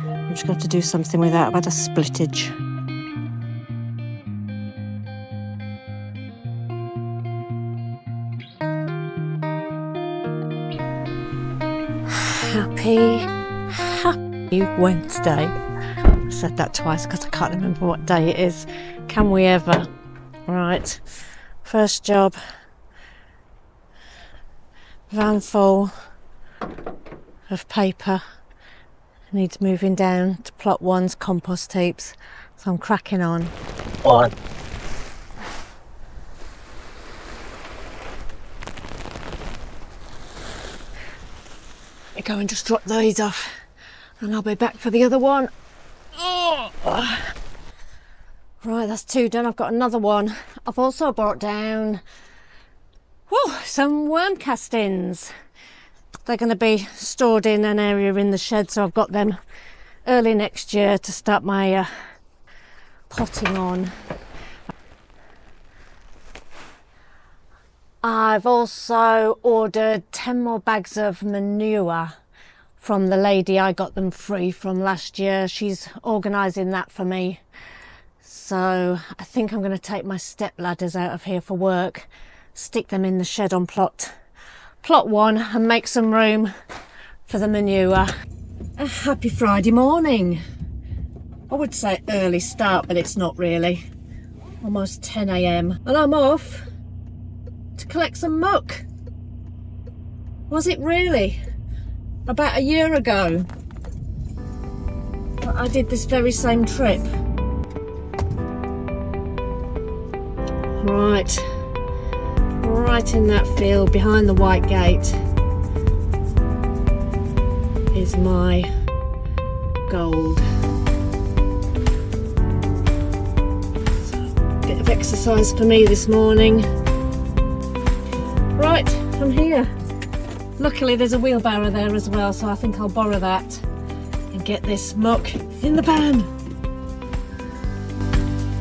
I'm just going to have to do something with that. I've had a splittage. Happy Wednesday. I said that twice because I can't remember what day it is. Can we ever? Right, first job. Van full of paper. Needs moving down to plot 1's compost heaps. So I'm cracking on. One. I go and just drop these off and I'll be back for the other one. Oh. Right, that's 2 done. I've got another one. I've also brought down some worm castings. They're going to be stored in an area in the shed, so I've got them early next year to start my potting on. I've also ordered 10 more bags of manure from the lady I got them free from last year. She's organising that for me. So I think I'm going to take my step ladders out of here for work, stick them in the shed on plot 1 and make some room for the manure. A happy Friday morning. I would say early start, but it's not really. Almost 10 AM and I'm off to collect some muck. Was it really? About a year ago I did this very same trip. Right in that field behind the white gate is my gold. So, a bit of exercise for me this morning. Right, I'm here. Luckily there's a wheelbarrow there as well, so I think I'll borrow that and get this muck in the pan.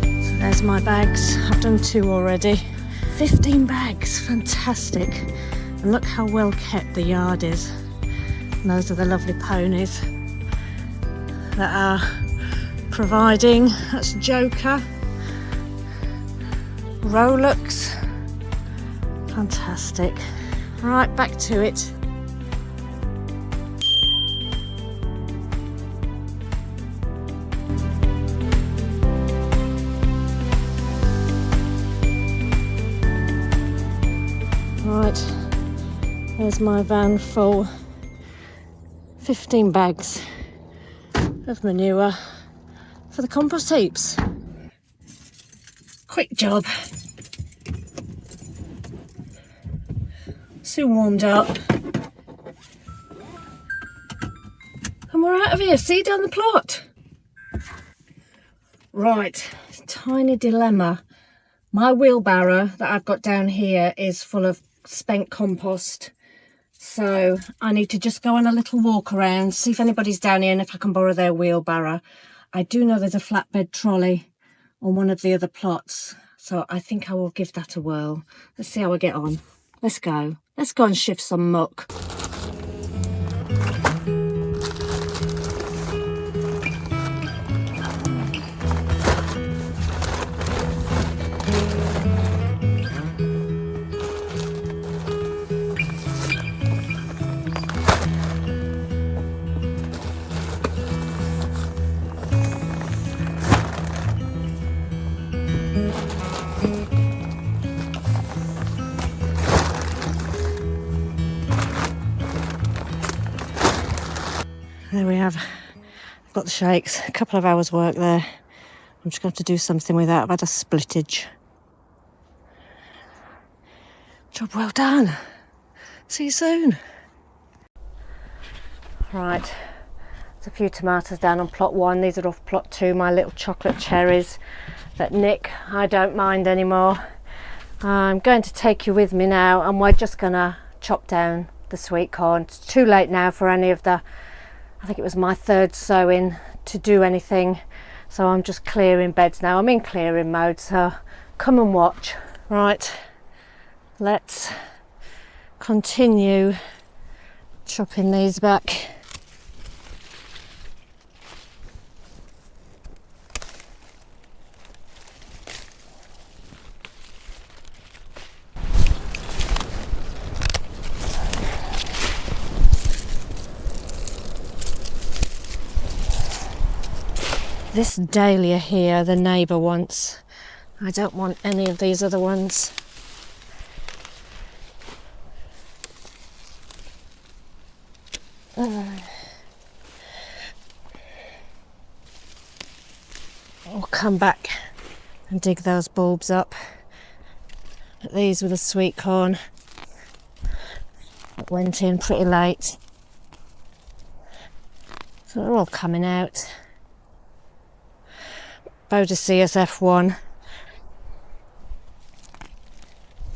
So there's my bags. I've done 2 already. 15 bags, fantastic. And look how well kept the yard is. And those are the lovely ponies that are providing. That's Joker, Rolex, fantastic. Right, back to it. Right, there's my van full. 15 bags of manure for the compost heaps. Quick job. Soon warmed up. And we're out of here. See you down the plot. Right, tiny dilemma. My wheelbarrow that I've got down here is full of spent compost. So I need to just go on a little walk around, see if anybody's down here and if I can borrow their wheelbarrow. I do know there's a flatbed trolley on one of the other plots, so I think I will give that a whirl. Let's see how I get on. Let's go. Let's go and shift some muck. There we have. I've got the shakes. A couple of hours work there. I'm just going to have to do something with that. I've had a splittage. Job well done. See you soon. Right. There's a few tomatoes down on plot 1. These are off plot 2. My little chocolate cherries that Nick, I don't mind anymore. I'm going to take you with me now and we're just going to chop down the sweet corn. It's too late now for any of the, I think it was my 3rd sowing, to do anything, so I'm just clearing beds now. I'm in clearing mode, so come and watch. Right, let's continue chopping these back. This dahlia here, the neighbour wants. I don't want any of these other ones. I'll come back and dig those bulbs up. But these were the sweet corn that went in pretty late. So they're all coming out. Boadicea F1.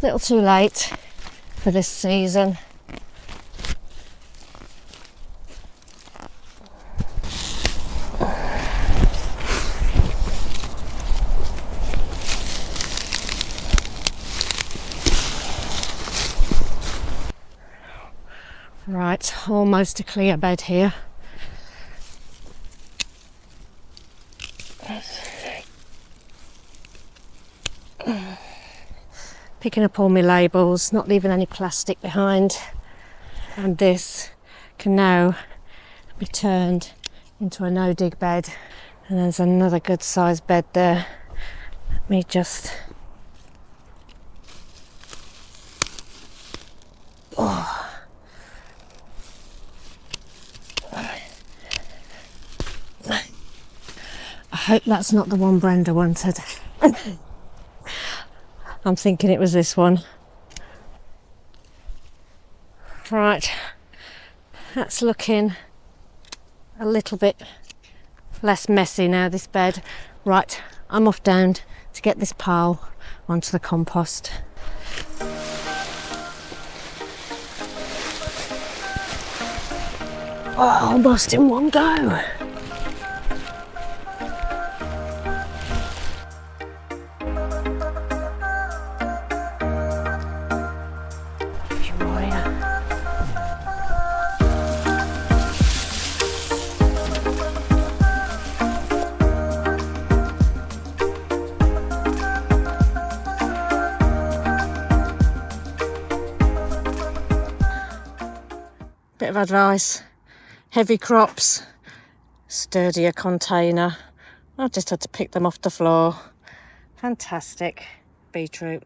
A little too late for this season. Right, almost a clear bed here. Picking up all my labels, not leaving any plastic behind. And this can now be turned into a no-dig bed. And there's another good sized bed there. Let me just... Oh. I hope that's not the one Brenda wanted. I'm thinking it was this one. Right, that's looking a little bit less messy now, this bed. Right, I'm off down to get this pile onto the compost. Oh, almost in one go. Bit of advice, heavy crops, sturdier container. I just had to pick them off the floor. Fantastic. Beetroot.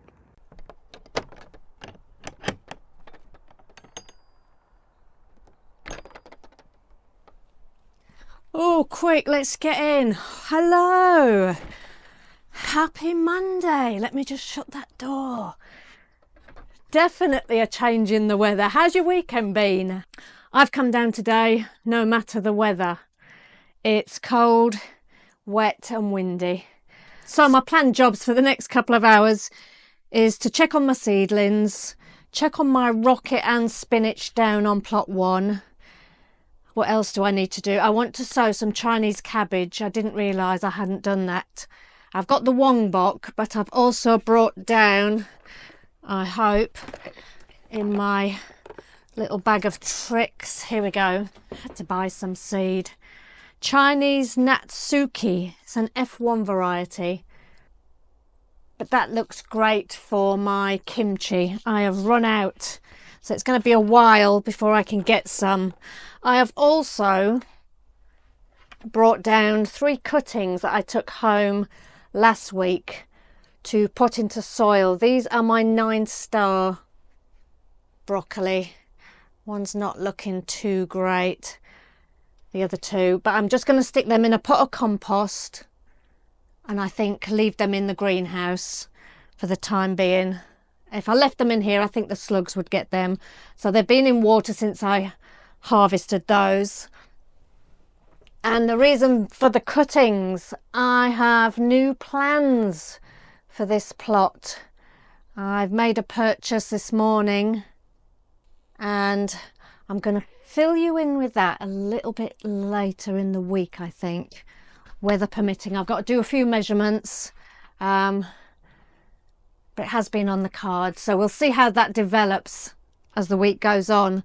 Oh, quick, let's get in. Hello. Happy Monday. Let me just shut that door. Definitely a change in the weather. How's your weekend been? I've come down today, no matter the weather. It's cold, wet and windy. So my planned jobs for the next couple of hours is to check on my seedlings, check on my rocket and spinach down on plot 1. What else do I need to do? I want to sow some Chinese cabbage. I didn't realise I hadn't done that. I've got the wongbok, but I've also brought down, I hope, in my little bag of tricks. Here we go. I had to buy some seed. Chinese Natsuki. It's an F1 variety. But that looks great for my kimchi. I have run out. So it's going to be a while before I can get some. I have also brought down 3 cuttings that I took home last week to put into soil. These are my 9-star broccoli. One's not looking too great, the other 2, but I'm just going to stick them in a pot of compost and I think leave them in the greenhouse for the time being. If I left them in here, I think the slugs would get them. So they've been in water since I harvested those. And the reason for the cuttings, I have new plans for this plot. I've made a purchase this morning and I'm going to fill you in with that a little bit later in the week, I think, weather permitting. I've got to do a few measurements, but it has been on the card, so we'll see how that develops as the week goes on.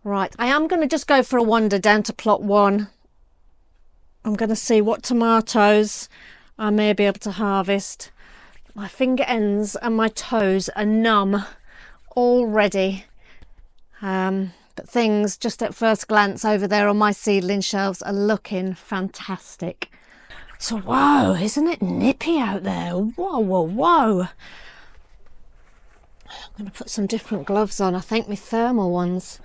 Right, I am going to just go for a wander down to plot 1. I'm going to see what tomatoes I may be able to harvest. My finger ends and my toes are numb already. But things just at first glance over there on my seedling shelves are looking fantastic. So whoa, isn't it nippy out there? Whoa, whoa, whoa. I'm going to put some different gloves on. I think my thermal ones.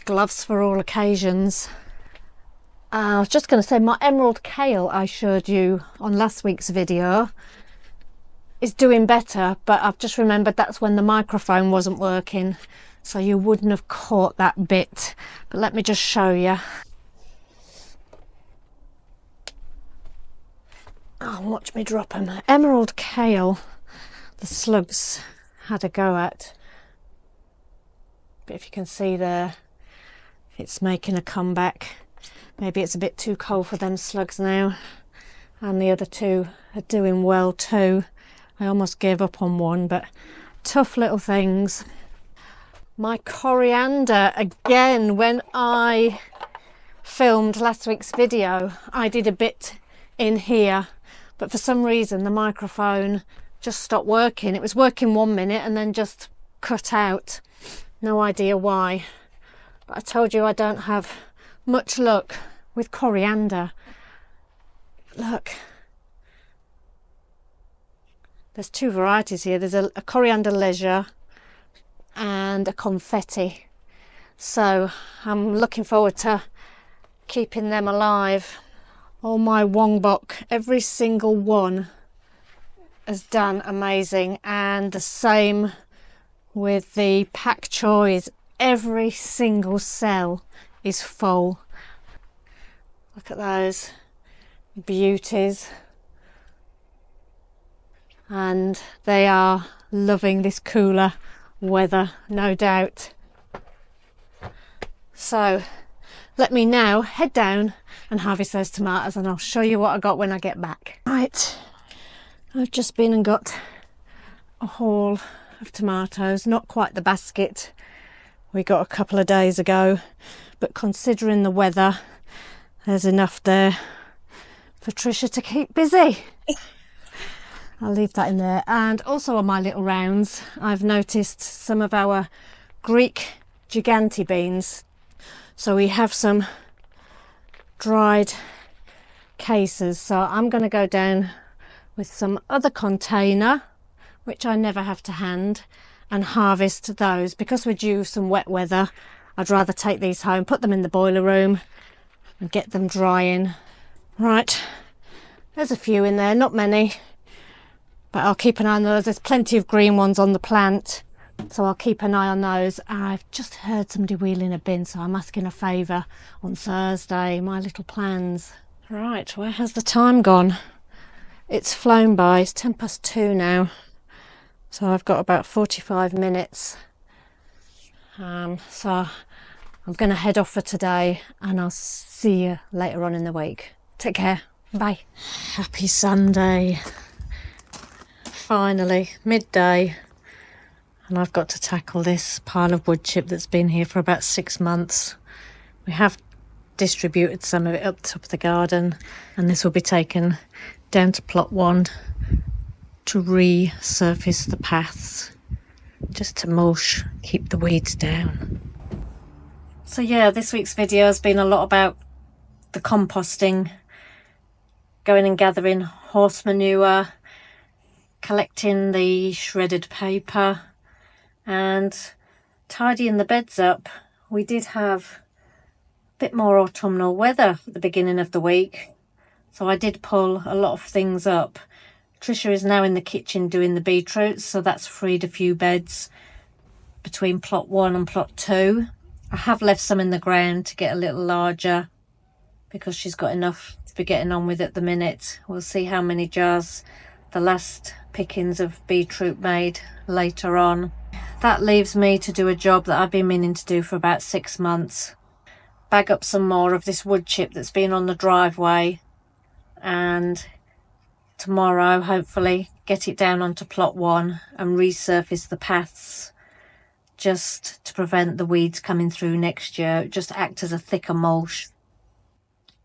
Gloves for all occasions. I was just going to say, my emerald kale I showed you on last week's video is doing better, but I've just remembered that's when the microphone wasn't working, so you wouldn't have caught that bit. But let me just show you. Oh, watch me drop them. Emerald kale, the slugs had a go at. But if you can see there, it's making a comeback. Maybe it's a bit too cold for them slugs now. And the other two are doing well too. I almost gave up on one, but tough little things. My coriander, again, when I filmed last week's video, I did a bit in here, but for some reason the microphone just stopped working. It was working 1 minute and then just cut out. No idea why. But I told you I don't have much luck with coriander. Look. There's two varieties here. There's a coriander leisure and a confetti. So I'm looking forward to keeping them alive. Oh my wongbok, every single one has done amazing. And the same with the pak choys. Every single cell is full. Look at those beauties. And they are loving this cooler weather, no doubt. So let me now head down and harvest those tomatoes, and I'll show you what I got when I get back. Right, I've just been and got a haul of tomatoes, not quite the basket we got a couple of days ago, but considering the weather, there's enough there for Trisha to keep busy. I'll leave that in there. And also on my little rounds, I've noticed some of our Greek giganti beans. So we have some dried cases. So I'm going to go down with some other container, which I never have to hand, and harvest those. Because we're due some wet weather, I'd rather take these home, put them in the boiler room and get them drying. Right, there's a few in there, not many. But I'll keep an eye on those. There's plenty of green ones on the plant, so I'll keep an eye on those. I've just heard somebody wheeling a bin, so I'm asking a favour on Thursday. My little plans. Right, where has the time gone? It's flown by. It's 2:10 now. So I've got about 45 minutes. So I'm going to head off for today, and I'll see you later on in the week. Take care. Bye. Happy Sunday. Finally, midday, and I've got to tackle this pile of wood chip that's been here for about 6 months. We have distributed some of it up top of the garden, and this will be taken down to plot 1 to resurface the paths, just to mulch, keep the weeds down. So yeah, this week's video has been a lot about the composting, going and gathering horse manure, collecting the shredded paper and tidying the beds up. We did have a bit more autumnal weather at the beginning of the week, so I did pull a lot of things up. Trisha is now in the kitchen doing the beetroots, so that's freed a few beds between plot 1 and plot 2. I have left some in the ground to get a little larger because she's got enough to be getting on with at the minute. We'll see how many jars the last pickings of beetroot made later on. That leaves me to do a job that I've been meaning to do for about 6 months. Bag up some more of this wood chip that's been on the driveway, and tomorrow hopefully get it down onto plot 1 and resurface the paths, just to prevent the weeds coming through next year. Just act as a thicker mulch.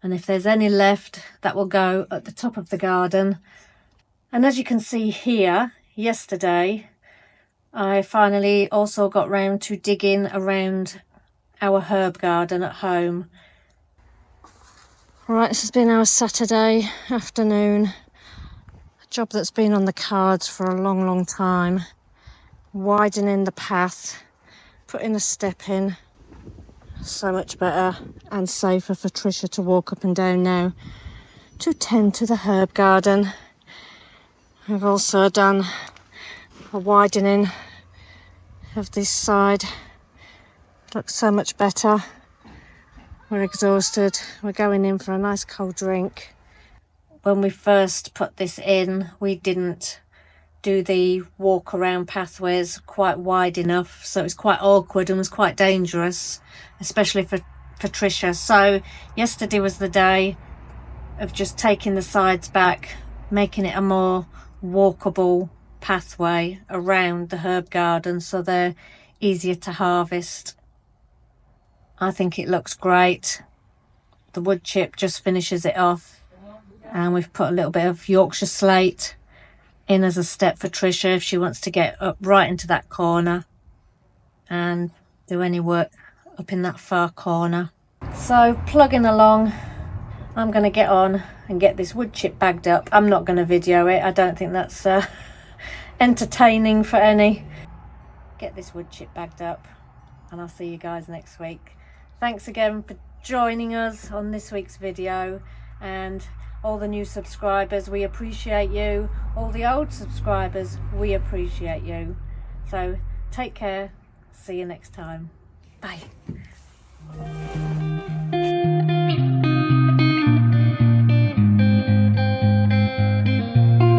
And if there's any left, that will go at the top of the garden. And as you can see here, yesterday I finally also got round to digging around our herb garden at home. Right, this has been our Saturday afternoon. A job that's been on the cards for a long time. Widening the path, putting a step in. So much better and safer for Trisha to walk up and down now to tend to the herb garden. I've also done a widening of this side. Looks so much better. We're exhausted. We're going in for a nice cold drink. When we first put this in, we didn't do the walk around pathways quite wide enough, so it was quite awkward and was quite dangerous, especially for Trisha. So yesterday was the day of just taking the sides back, making it a more walkable pathway around the herb garden so they're easier to harvest. I think it looks great. The wood chip just finishes it off, and we've put a little bit of Yorkshire slate in as a step for Trisha if she wants to get up right into that corner and do any work up in that far corner. So plugging along, I'm going to get on and get this wood chip bagged up. I'm not going to video it. I don't think that's entertaining for any. Get this wood chip bagged up and I'll see you guys next week. Thanks again for joining us on this week's video, and all the new subscribers, we appreciate you. All the old subscribers, we appreciate you. So take care. See you next time. Bye.